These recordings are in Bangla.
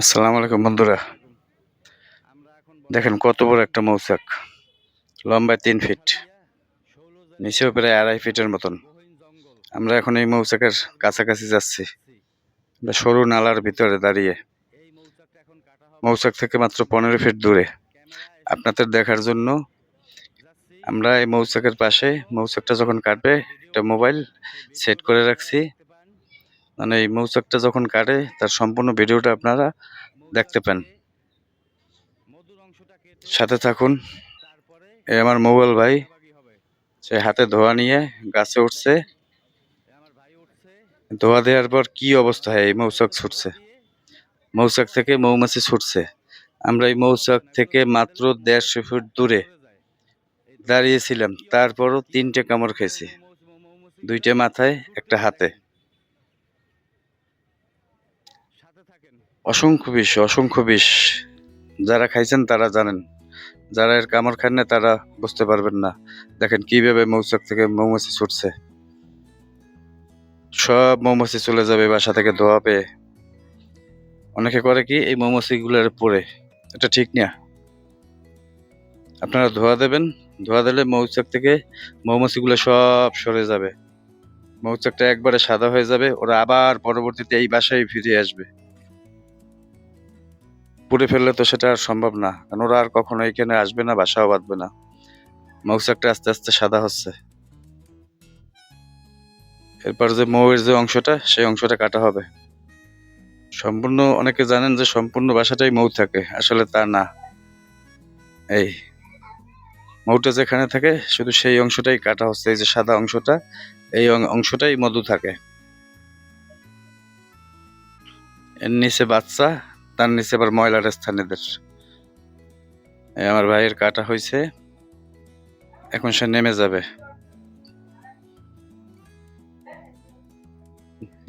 আসসালামু আলাইকুম বন্ধুরা, দেখেন কত বড় একটা মৌচাক। লম্বায় 3 ফিট, নিচেও প্রায় 2.5 ফিটের মতন। আমরা এখন এই মৌচাকের কাছাকাছি যাচ্ছি। সরু নালার ভিতরে দাঁড়িয়ে, মৌচাক থেকে মাত্র 15 ফিট দূরে। আপনাদের দেখার জন্য আমরা এই মৌচাকের পাশে, মৌচাকটা যখন কাটবে একটা মোবাইল সেট করে রাখছি, মানে এই মৌচাকটা যখন কাটে তার সম্পূর্ণ ভিডিওটা আপনারা দেখতে পান। সাথে থাকুন। এই আমার মোবাইল ভাই, সে হাতে ধোয়া নিয়ে গাছে উঠছে। ধোয়া দেওয়ার পর কি অবস্থা হয়, এই মৌচাক ছুটছে, মৌচাক থেকে মৌমাছি ছুটছে। আমরা এই মৌচাক থেকে মাত্র 150 ফিট দূরে দাঁড়িয়েছিলাম, তারপরও 3টে কামড় খেয়েছি, 2টে মাথায়, একটা হাতে। অসংখ্য বিষ, অসংখ্য বিষ। যারা খাইছেন তারা জানেন, যারা এর কামড় খান না তারা বুঝতে পারবেন না। দেখেন কিভাবে মৌচাক থেকে মৌমাছি ছুটছে। সব মৌমাছি চলে যাবে বাসা থেকে ধোয়া পেয়ে। অনেকে করে কি, এই মৌমাছিগুলোর পরে, এটা ঠিক না। আপনারা ধোয়া দেবেন, ধোয়া দিলে মৌচাক থেকে মৌমাছিগুলো সব সরে যাবে। মৌচাকটা একবারে সাদা হয়ে যাবে, ওরা আবার পরবর্তীতে এই বাসায় ফিরে আসবে। পুড়ে ফেললে তো সেটা আর সম্ভব না, কারণ ওরা আর কখনো এখানে আসবে না, বাসাও বাঁধবে না। মৌচাকটা আস্তে আস্তে সাদা হচ্ছে। এরপর যে মৌয়ের যে অংশটা, সেই অংশটা কাটা হবে সম্পূর্ণ। অনেকে জানেন যে সম্পূর্ণ বাসাটাই মৌ থাকে, আসলে তা না। এই মৌটা যেখানে থাকে শুধু সেই অংশটাই কাটা হচ্ছে। এই যে সাদা অংশটা, এই অংশটাই মধু থাকে। এর নিচে বাচ্চা, তার নিচে আবার ময়লার স্থানীয়দের। আমার ভাইয়ের কাটা হয়েছে, এখন সে নেমে যাবে।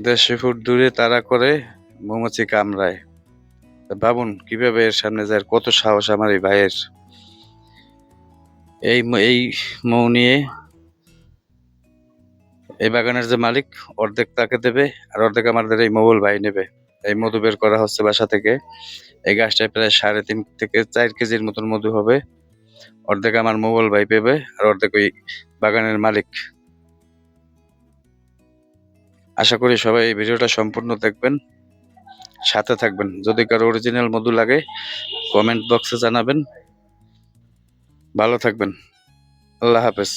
150 ফুট দূরে তাড়া করে মৌমাছি কামড়ায়। ভাবুন কিভাবে এর সামনে যায়, কত সাহস আমার এই ভাইয়ের। এই মৌ নিয়ে এই বাগানের যে মালিক, অর্ধেক তাকে দেবে আর অর্ধেক আমাদের এই মোবাইল ভাই নেবে। এই মধু বের করা হচ্ছে বাসা থেকে। এই গাছটায় প্রায় 3.5 থেকে 4 কেজির মতন মধু হবে। অর্ধেক আমার মোবাইল ভাই পেবে আর অর্ধেক ওই বাগানের মালিক। আশা করি সবাই এই ভিডিওটা সম্পূর্ণ দেখবেন, সাথে থাকবেন। যদি কারো অরিজিনাল মধু লাগে কমেন্ট বক্সে জানাবেন। ভালো থাকবেন। আল্লাহ হাফেজ।